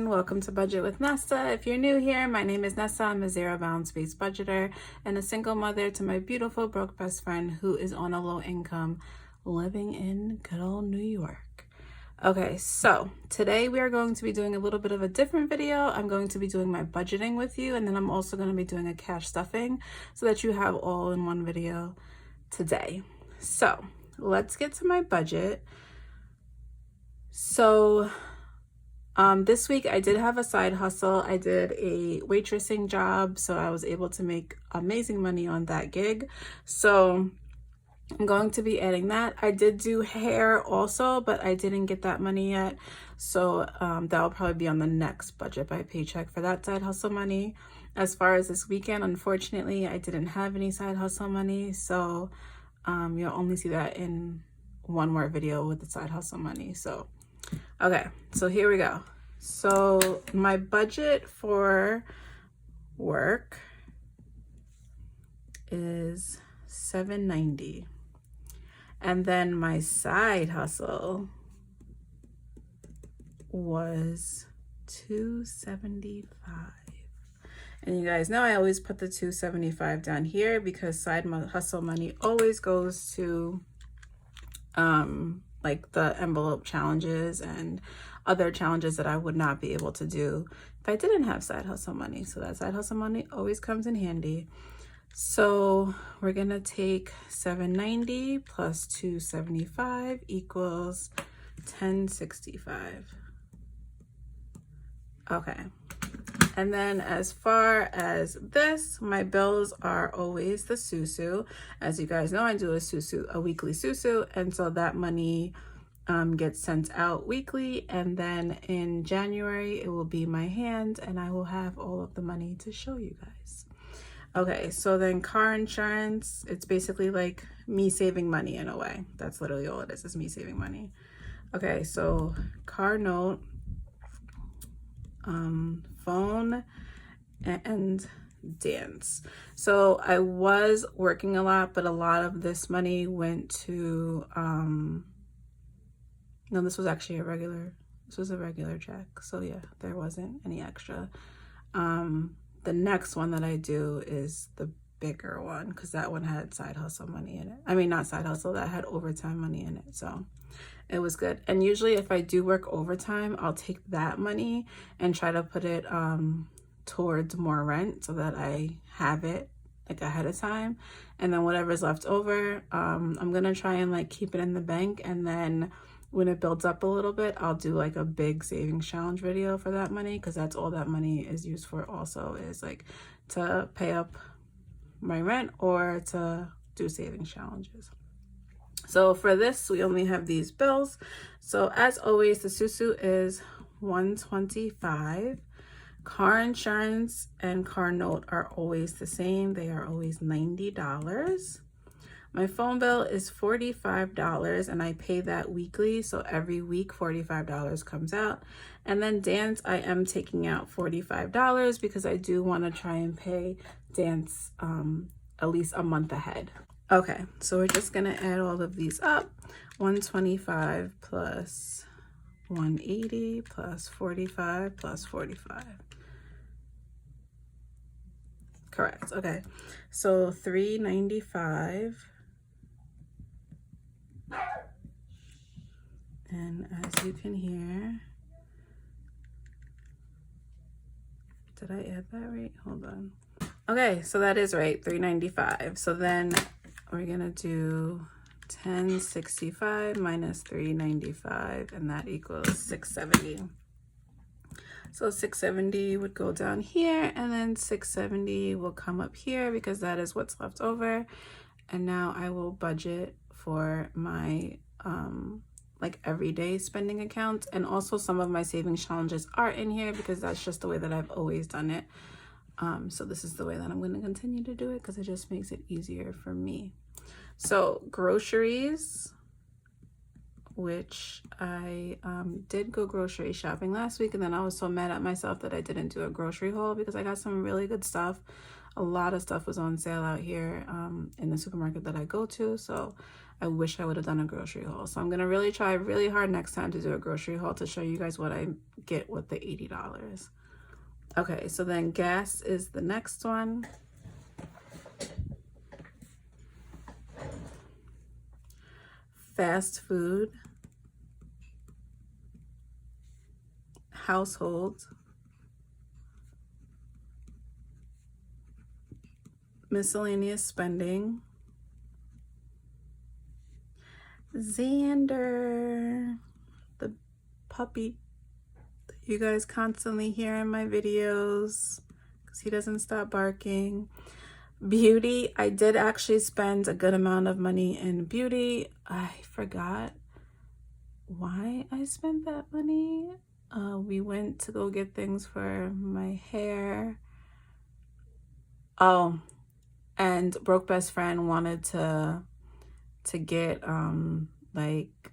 everyone, welcome to Budget with Nessa. If you're new here, my name is Nessa. I'm a zero balance based budgeter and a single mother to my beautiful broke best friend who is on a low income living in good old New York. Okay, so today we are going to be doing a little bit of a different video. I'm going to be doing my budgeting with you, and then I'm also going to be doing a cash stuffing so that you have all in one video today. So let's get to my budget. So this week I did have a side hustle. I did a waitressing job, so I was able to make amazing money on that gig. So I'm going to be adding that. I did do hair also, but I didn't get that money yet. So that'll probably be on the next budget by paycheck for that side hustle money. As far as this weekend, unfortunately, I didn't have any side hustle money. So you'll only see that in one more video with the side hustle money. So okay, so here we go. So my budget for work is $790, and then my side hustle was $275. And you guys know I always put the $275 down here because side hustle money always goes to like the envelope challenges and other challenges that I would not be able to do if I didn't have side hustle money. So that side hustle money always comes in handy. So we're gonna take $790 plus $275 equals $1,065. Okay. And then as far as this, my bills are always the susu. As you guys know, I do a weekly susu, and so that money gets sent out weekly, and then in January it will be my hand and I will have all of the money to show you guys. Okay, so then car insurance, it's basically like me saving money in a way. That's literally all it is me saving money. Okay, so car note, phone, and dance. So I was working a lot, but a lot of this money went to no, this was actually a regular check. So yeah, there wasn't any extra. The next one that I do is the bigger one because that one had side hustle money in it. I mean, not side hustle, that had overtime money in it. So it was good. And usually if I do work overtime, I'll take that money and try to put it towards more rent so that I have it like ahead of time. And then whatever's left over, I'm gonna try and like keep it in the bank, and then when it builds up a little bit, I'll do like a big savings challenge video for that money, because that's all that money is used for also, is like to pay up my rent or to do savings challenges. So for this, we only have these bills. So as always, the susu is $125. Car insurance and car note are always the same. They are always $90. My phone bill is $45, and I pay that weekly. So every week, $45 comes out. And then dance, I am taking out $45 because I do want to try and pay dance at least a month ahead. Okay, so we're just gonna add all of these up. 125 plus 180 plus 45 plus 45. Correct, okay. So $395. And as you can hear, did I add that right? Hold on. Okay, so that is right, $395. So then we're gonna do $1,065 minus $395, and that equals $670. So $670 would go down here, and then $670 will come up here because that is what's left over. And now I will budget for my like everyday spending accounts, and also some of my savings challenges are in here because that's just the way that I've always done it. So this is the way that I'm going to continue to do it because it just makes it easier for me. So groceries, which I did go grocery shopping last week, and then I was so mad at myself that I didn't do a grocery haul because I got some really good stuff. A lot of stuff was on sale out here in the supermarket that I go to, so I wish I would have done a grocery haul. So I'm gonna really try really hard next time to do a grocery haul to show you guys what I get with the $80. Okay, so then gas is the next one. Fast food, household, miscellaneous spending, Xander, the puppy that you guys constantly hear in my videos because he doesn't stop barking. Beauty, I did actually spend a good amount of money in beauty. I forgot why I spent that money. We went to go get things for my hair. Oh, and Broke Best Friend wanted to get like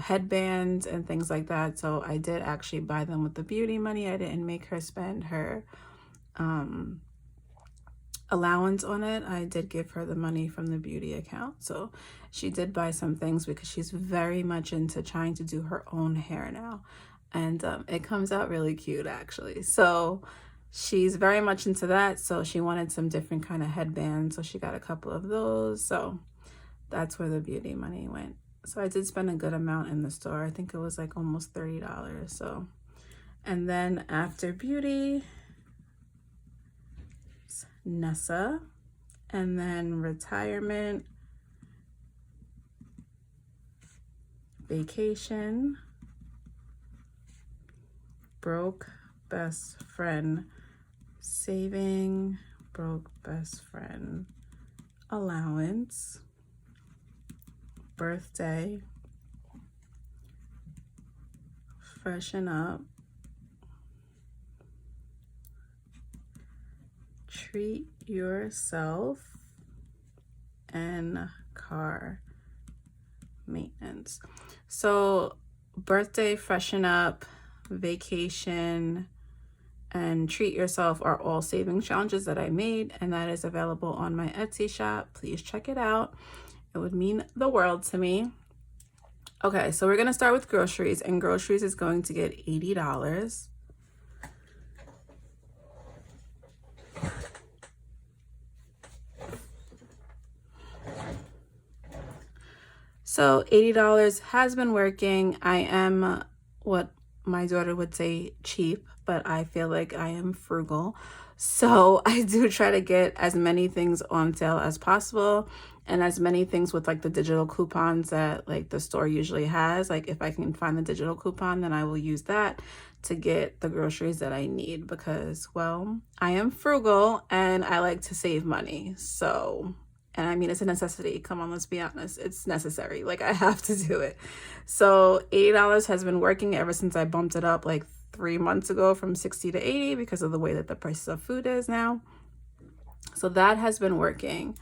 headbands and things like that, so I did actually buy them with the beauty money. I didn't make her spend her allowance on it. I did give her the money from the beauty account, so she did buy some things because she's very much into trying to do her own hair now, and it comes out really cute actually. So she's very much into that, so she wanted some different kind of headbands, so she got a couple of those. So that's where the beauty money went. So I did spend a good amount in the store. I think it was like almost $30. So, and then after beauty, Nessa, and then retirement, vacation, Broke Best Friend, saving, Broke Best Friend, allowance, birthday, freshen up, treat yourself, and car maintenance. So birthday, freshen up, vacation, and treat yourself are all saving challenges that I made, and that is available on my Etsy shop. Please check it out. It would mean the world to me. Okay, so we're gonna start with groceries, and groceries is going to get $80. So $80 has been working. I am what my daughter would say cheap, but I feel like I am frugal. So I do try to get as many things on sale as possible, and as many things with like the digital coupons that like the store usually has. Like if I can find the digital coupon, then I will use that to get the groceries that I need, because, well, I am frugal and I like to save money. So, and I mean, it's a necessity. Come on, let's be honest. It's necessary. Like, I have to do it. So $80 has been working ever since I bumped it up like 3 months ago from 60 to 80 because of the way that the prices of food is now. So that has been working.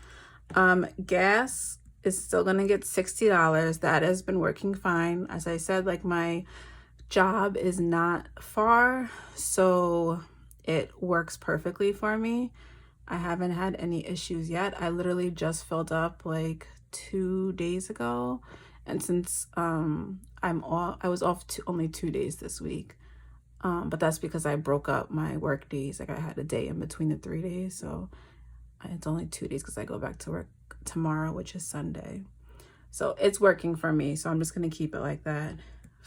Gas is still going to get $60. That has been working fine. As I said, like, my job is not far, so it works perfectly for me. I haven't had any issues yet. I literally just filled up like 2 days ago, and since I was off only 2 days this week, but that's because I broke up my work days. Like, I had a day in between the 3 days, so it's only 2 days because I go back to work tomorrow, which is Sunday. So it's working for me, so I'm just gonna keep it like that.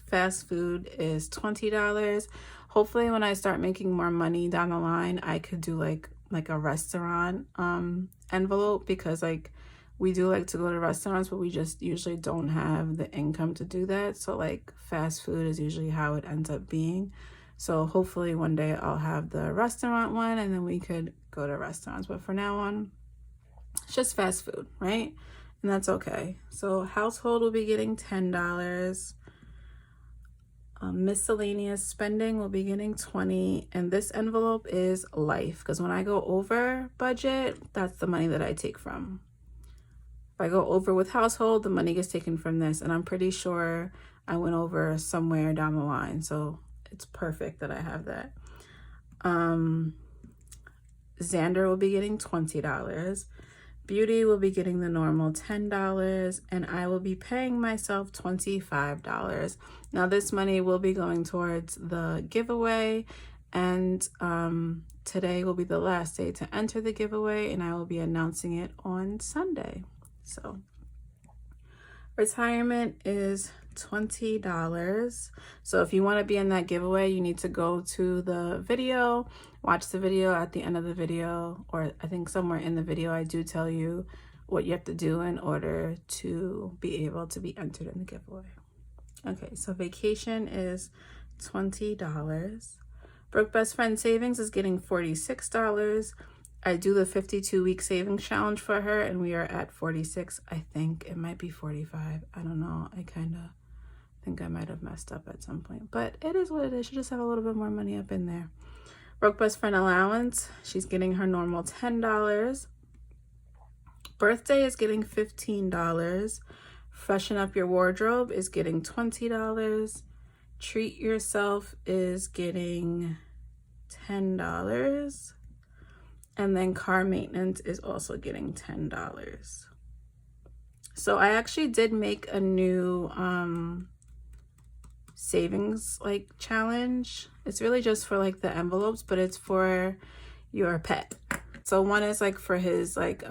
Fast food is $20. Hopefully when I start making more money down the line, I could do like a restaurant envelope, because like we do like to go to restaurants, but we just usually don't have the income to do that. So like fast food is usually how it ends up being. So hopefully one day I'll have the restaurant one, and then we could go to restaurants. But for now on, it's just fast food, right? And that's okay. So household will be getting $10. Miscellaneous spending will be getting $20, and this envelope is life, because when I go over budget, that's the money that I take from. If I go over with household, the money gets taken from this, and I'm pretty sure I went over somewhere down the line, so it's perfect that I have that. Xander will be getting $20. Beauty will be getting the normal $10, and I will be paying myself $25. Now this money will be going towards the giveaway, and today will be the last day to enter the giveaway, and I will be announcing it on Sunday. So retirement is $20. So if you want to be in that giveaway, you need to go to the video, watch the video. At the end of the video, or I think somewhere in the video, I do tell you what you have to do in order to be able to be entered in the giveaway. Okay, so vacation is $20. Broke Best Friend Savings is getting $46. I do the 52-week savings challenge for her, and we are at 46. I think it might be 45. I don't know. I kind of think I might have messed up at some point, but it is what it is. She just have a little bit more money up in there. Broke Best Friend Allowance, she's getting her normal $10. Birthday is getting $15. Freshen Up Your Wardrobe is getting $20. Treat Yourself is getting $10. And then car maintenance is also getting $10. So I actually did make a new savings like challenge. It's really just for like the envelopes, but it's for your pet. So one is like for his like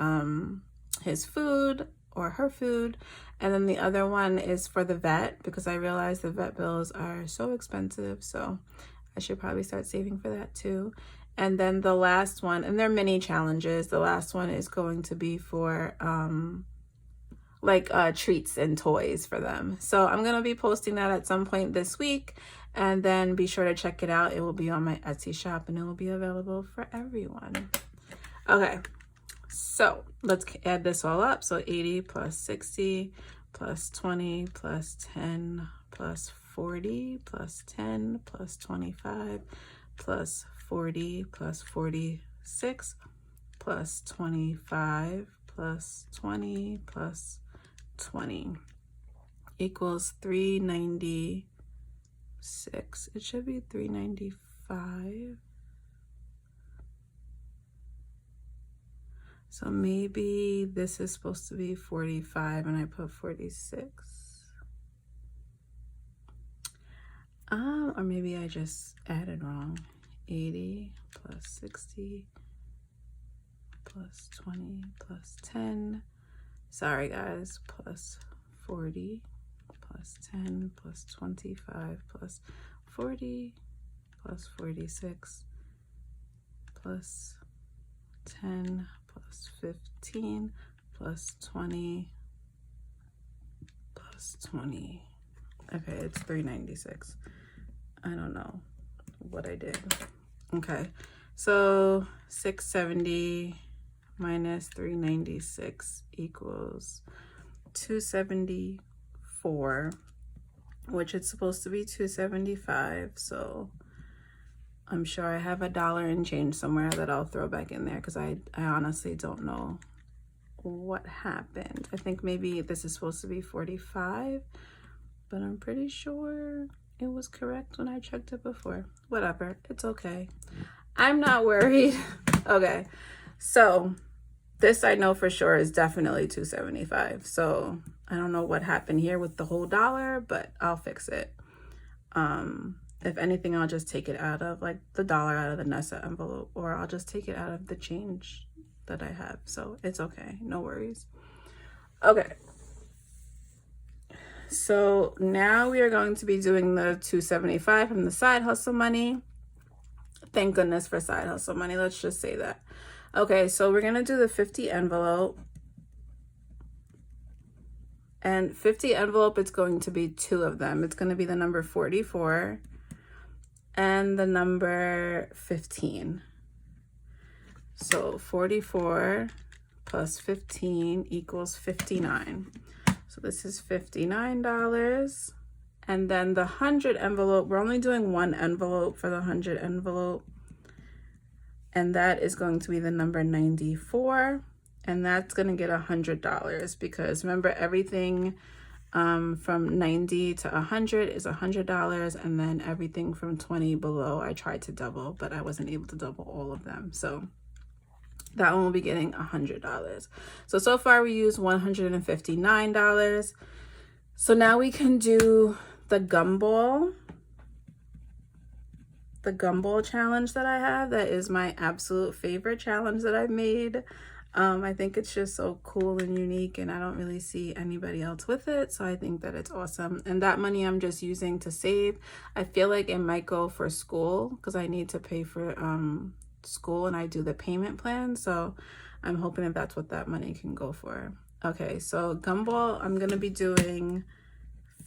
his food or her food, and then the other one is for the vet, because I realize the vet bills are so expensive, so I should probably start saving for that too. And then the last one, and they're mini challenges, the last one is going to be for treats and toys for them. So I'm gonna be posting that at some point this week, and then be sure to check it out. It will be on my Etsy shop, and it will be available for everyone. Okay, so let's add this all up. So 80 plus 60 plus 20 plus 10 plus 40 plus 10 plus 25 plus 40 plus 46 plus 25 plus 20 plus 20 equals 396. It should be 395. So maybe this is supposed to be 45 and I put 46. Or maybe I just added wrong. 80 plus 60 plus 20 plus 10. Sorry guys, plus 40 plus 10 plus 25 plus 40 plus 46 plus 10 plus 15 plus 20 plus 20. Okay, it's 396. I don't know what I did. Okay, so 670 minus 396 equals 274, which it's supposed to be 275. So I'm sure I have $1 and change somewhere that I'll throw back in there, because I honestly don't know what happened. I think maybe this is supposed to be 45, but I'm pretty sure it was correct when I checked it before. Whatever, it's okay. I'm not worried. Okay, so this I know for sure is definitely 275. So I don't know what happened here with the whole dollar, but I'll fix it. If anything, I'll just take it out of like the dollar out of the Nessa envelope, or I'll just take it out of the change that I have. So it's okay, no worries. Okay. So now we are going to be doing the 275 from the side hustle money. Thank goodness for side hustle money. Let's just say that. Okay, so we're going to do the 50 envelope. And 50 envelope, it's going to be two of them. It's going to be the number 44 and the number 15. So 44 plus 15 equals 59. So this is $59. And then the 100 envelope, we're only doing one envelope for the 100 envelope. And that is going to be the number 94. And that's going to get $100, because remember, everything from 90 to 100 is $100. And then everything from 20 below, I tried to double, but I wasn't able to double all of them. So that one will be getting $100. So far we used $159. So now we can do the gumball challenge that I have. That is my absolute favorite challenge that I've made. I think it's just so cool and unique, and I don't really see anybody else with it, so I think that it's awesome. And that money I'm just using to save. I feel like it might go for school because I need to pay for school, and I do the payment plan, so I'm hoping that that's what that money can go for. Okay, so gumball, I'm gonna be doing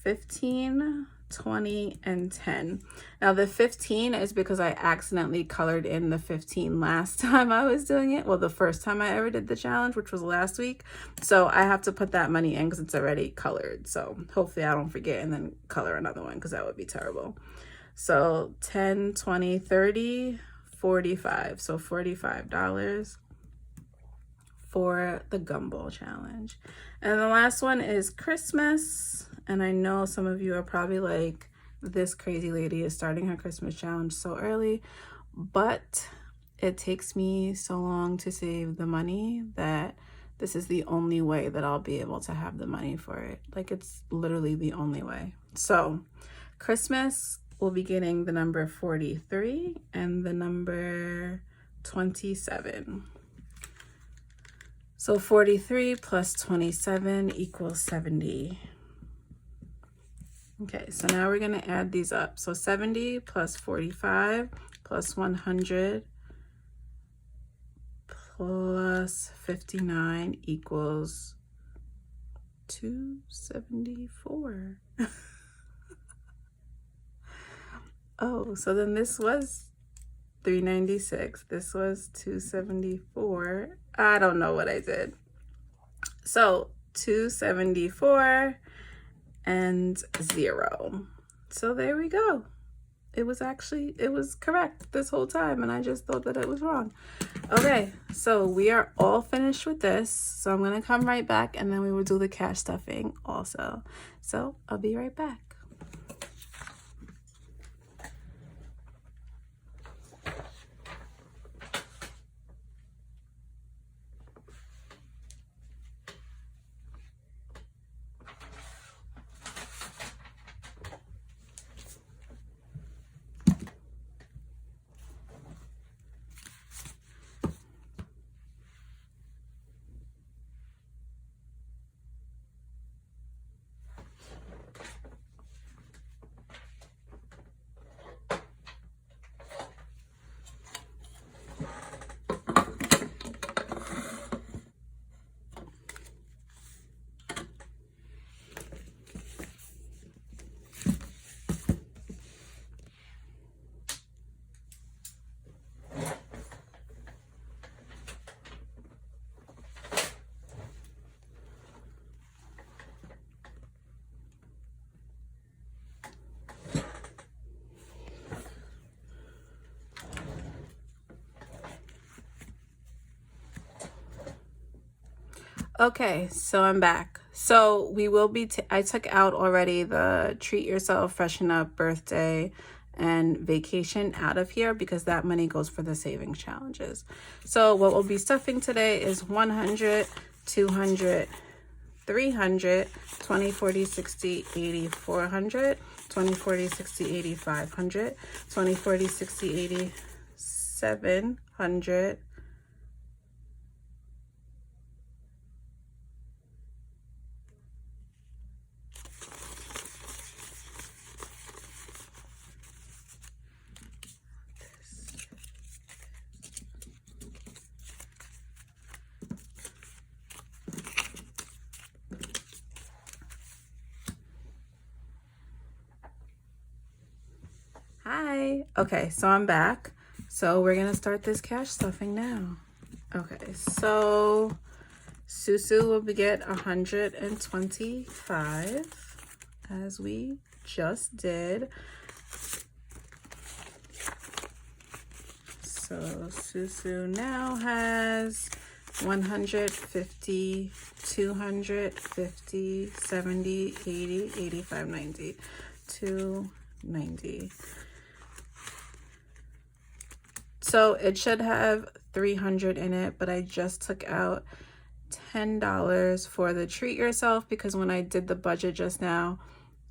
15, 20, and 10. Now the 15 is because I accidentally colored in the 15 last time I was doing it. Well, the first time I ever did the challenge, which was last week. So I have to put that money in because it's already colored. So hopefully I don't forget and then color another one, because that would be terrible. So 10, 20, 30, 45. So $45 for the gumball challenge. And the last one is Christmas. And I know some of you are probably like, this crazy lady is starting her Christmas challenge so early, but it takes me so long to save the money that this is the only way that I'll be able to have the money for it. Like, it's literally the only way. So Christmas will be getting the number 43 and the number 27. So 43 plus 27 equals 70. Okay, so now we're gonna add these up. So 70 plus 45 plus 100 plus 59 equals 274. Oh, so then this was 396. This was 274. I don't know what I did. So 274 and 0. So there we go. It was correct this whole time, and I just thought that it was wrong. Okay, so we are all finished with this. So I'm gonna come right back, and then we will do the cash stuffing also. So I'll be right back. Okay, so I'm back. So we will be, I took out already the treat yourself, freshen up, birthday, and vacation out of here because that money goes for the savings challenges. So what we'll be stuffing today is 100, 200, 300, 20, 40, 60, 80, 400, 20, 40, 60, 80, 500, 20, 40, 60, 80, 700, Hi. Okay, so I'm back. So we're gonna start this cash stuffing now. Okay, so Susu will get 125 as we just did. So Susu now has 150, 250, 70, 80, 85, 90, 290. So it should have $300 in it, but I just took out $10 for the treat yourself because when I did the budget just now,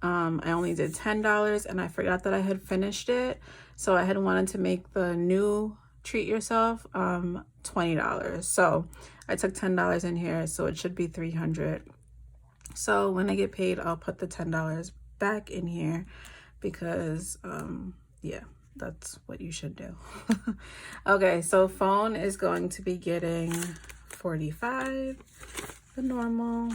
I only did $10 and I forgot that I had finished it. So I had wanted to make the new treat yourself $20. So I took $10 in here, so it should be $300. So when I get paid, I'll put the $10 back in here because yeah, that's what you should do. Okay, so phone is going to be getting 45, the normal.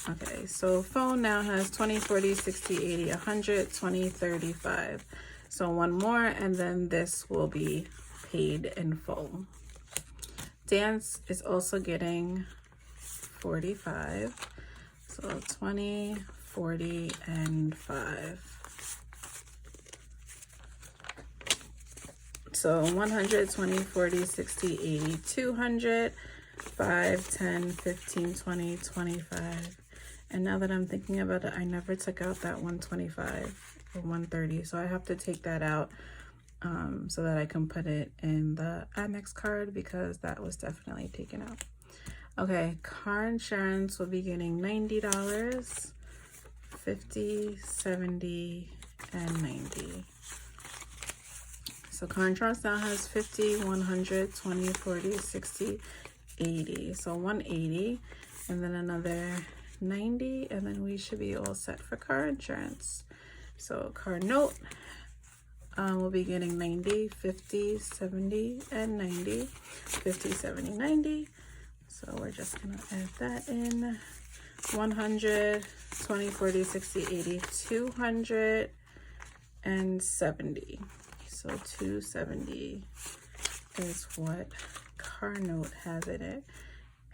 Okay, so phone now has 20, 40, 60, 80, 100, 20, 35. So one more, and then this will be paid in full. Dance is also getting 45. So 20, 40, and 5. So 100, 20, 40, 60, 80, 200, 5, 10, 15, 20, 25. And now that I'm thinking about it, I never took out that 125 or 130. So I have to take that out so that I can put it in the Amex card because that was definitely taken out. Okay, car insurance will be getting $90, 50, 70, and 90. So car insurance now has 50, 100, 20, 40, 60, 80. So 180, and then another 90, and then we should be all set for car insurance. So car note will be getting 90, 50, 70, and 90. 50, 70, 90. So we're just gonna add that in. 100, 20, 40, 60, 80, 270. So 270 is what car note has in it.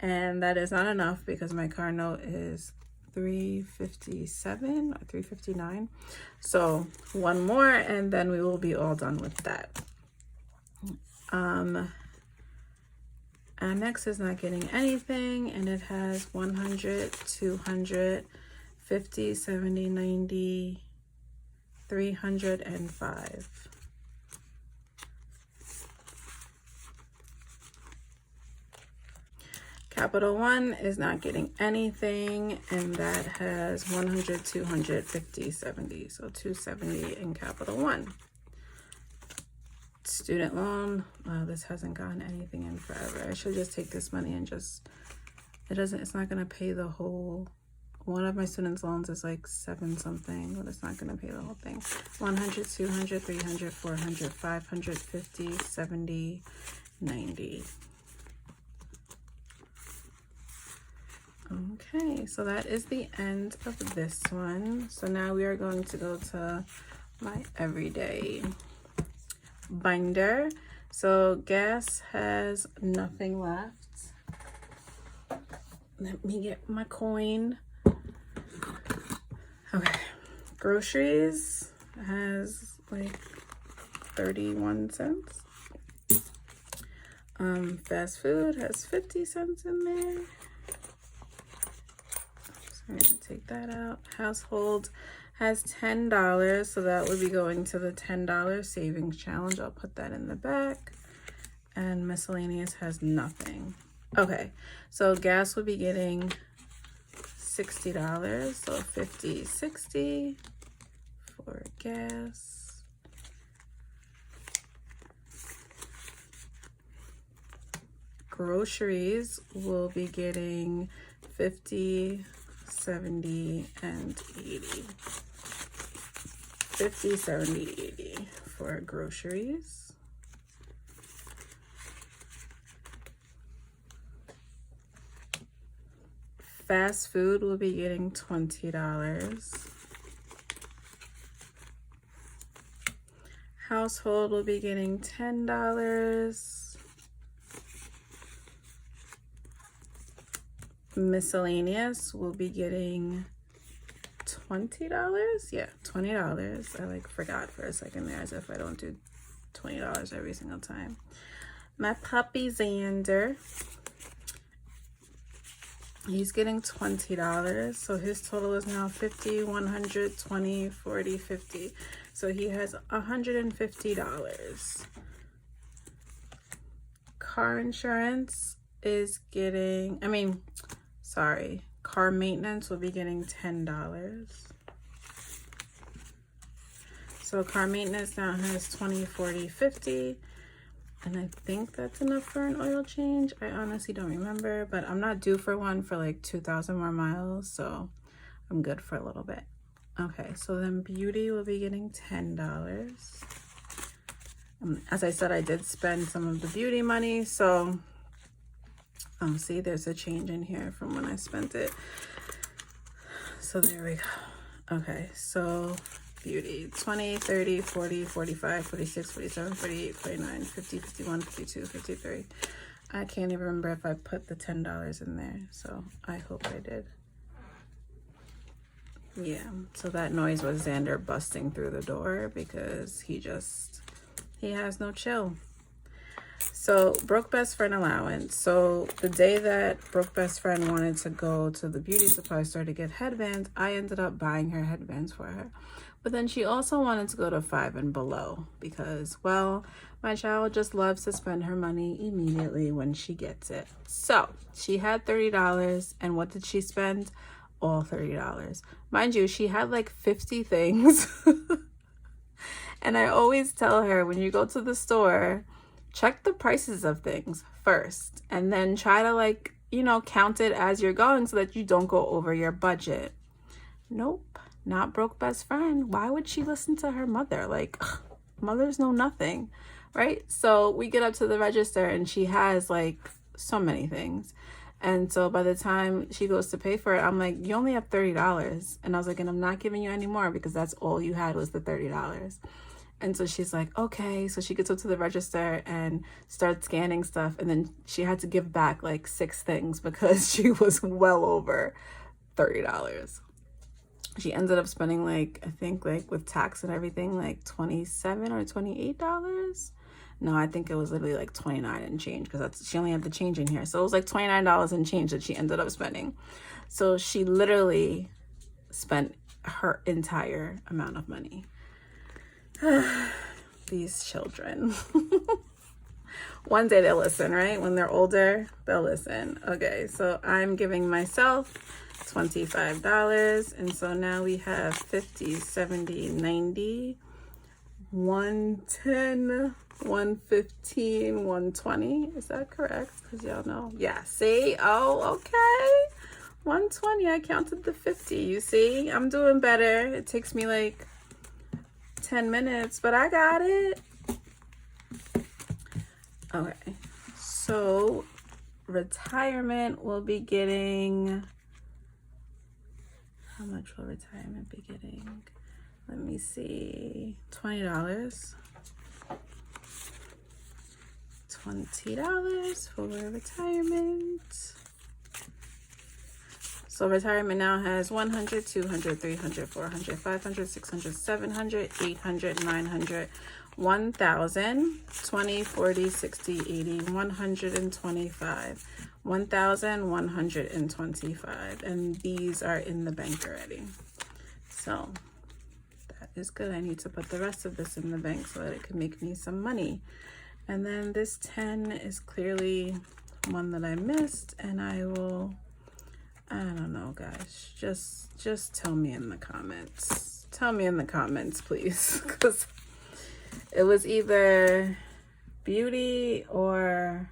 And that is not enough because my car note is 357 or 359. So one more and then we will be all done with that. Amex is not getting anything and it has 100, 200, 50, 70, 90, 305. Capital One is not getting anything, and that has 100, 200, 50, 70. So 270 in Capital One. Student loan, this hasn't gotten anything in forever. I should just take this money and just, it's not gonna pay the whole, one of my students' loans is like 7 something, but it's not gonna pay the whole thing. 100, 200, 300, 400, 500, 50, 70, 90. Okay, so that is the end of this one. So now we are going to go to my everyday binder. So gas has nothing left. Let me get my coin. Okay, groceries has like 31 cents. Fast food has 50 cents in there. I'm gonna take that out. Household has $10, so that would be going to the $10 savings challenge. I'll put that in the back. And miscellaneous has nothing. Okay, so gas will be getting $60, so 50, 60 for gas. Groceries will be getting 50, 70, and 80. 50, 70, 80 for groceries. Fast food will be getting $20. Household will be getting $10. Miscellaneous will be getting $20. Yeah, $20. I like forgot for a second there, as if I don't do $20 every single time. My puppy Xander, he's getting $20, so his total is now 50, 100, 20, 40, 50. So he has $150. car insurance is getting, car maintenance will be getting $10. So car maintenance now has 20, 40, 50. And I think that's enough for an oil change. I honestly don't remember, but I'm not due for one for like 2,000 more miles. So I'm good for a little bit. Okay, so then beauty will be getting $10. As I said, I did spend some of the beauty money. So see, there's a change in here from when I spent it. So there we go. Okay, so beauty 20, 30, 40, 45, 46, 47, 48, 49, 50, 51, 52, 53. I can't even remember if I put the $10 in there, so I hope I did. Yeah, so that noise was Xander busting through the door because he has no chill. So broke best friend allowance. So the day that broke best friend wanted to go to the beauty supply store to get headbands, I ended up buying her headbands for her. But then she also wanted to go to 5 and below because, well, my child just loves to spend her money immediately when she gets it. So she had $30, and what did she spend? All $30. Mind you, she had like 50 things. And I always tell her, when you go to the store, check the prices of things first and then try to count it as you're going so that you don't go over your budget. Nope, not broke best friend. Why would she listen to her mother? Like, mothers know nothing, right? So we get up to the register and she has like so many things. And so by the time she goes to pay for it, I'm like, you only have $30. And I was like, and I'm not giving you any more because that's all you had was the $30. And so she's like, okay. So she gets up to the register and starts scanning stuff. And then she had to give back like 6 things because she was well over $30. She ended up spending like, I think like with tax and everything, like $27 or $28. No, I think it was literally like 29 and change because she only had the change in here. So it was like $29 and change that she ended up spending. So she literally spent her entire amount of money. These children. One day they'll listen, right? When they're older, they'll listen. Okay, so I'm giving myself $25. And so now we have 50, 70, 90, 110, 115, 120. Is that correct? Because y'all know. Yeah, see? Oh, okay. 120. I counted the 50. You see? I'm doing better. It takes me like 10 minutes, but I got it. Okay, so retirement will be getting, how much will retirement be getting? Let me see, $20. $20 for retirement. So retirement now has 100, 200, 300, 400, 500, 600, 700, 800, 900, 1,000, 20, 40, 60, 80, 125, 1,125. And these are in the bank already. So that is good. I need to put the rest of this in the bank so that it can make me some money. And then this 10 is clearly one that I missed, and I don't know, guys. Just tell me in the comments. Tell me in the comments, please. Because it was either beauty or...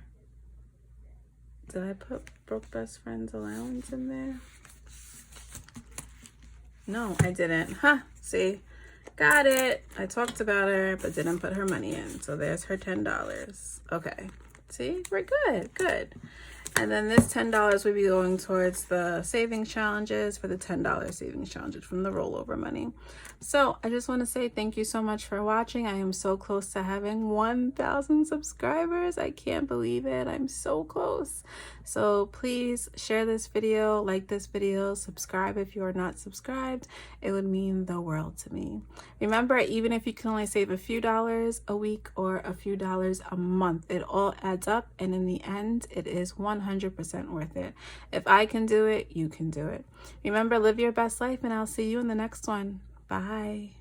Did I put broke best friend's allowance in there? No, I didn't. Huh, see? Got it. I talked about her, but didn't put her money in. So there's her $10. Okay. See? We're good. Good. And then this $10 will be going towards the savings challenges for the $10 savings challenges from the rollover money. So I just want to say thank you so much for watching. I am so close to having 1,000 subscribers. I can't believe it. I'm so close. So please share this video, like this video, subscribe if you are not subscribed. It would mean the world to me. Remember, even if you can only save a few dollars a week or a few dollars a month, it all adds up. And in the end, it is 100% worth it. If I can do it, you can do it. Remember, live your best life, and I'll see you in the next one. Bye.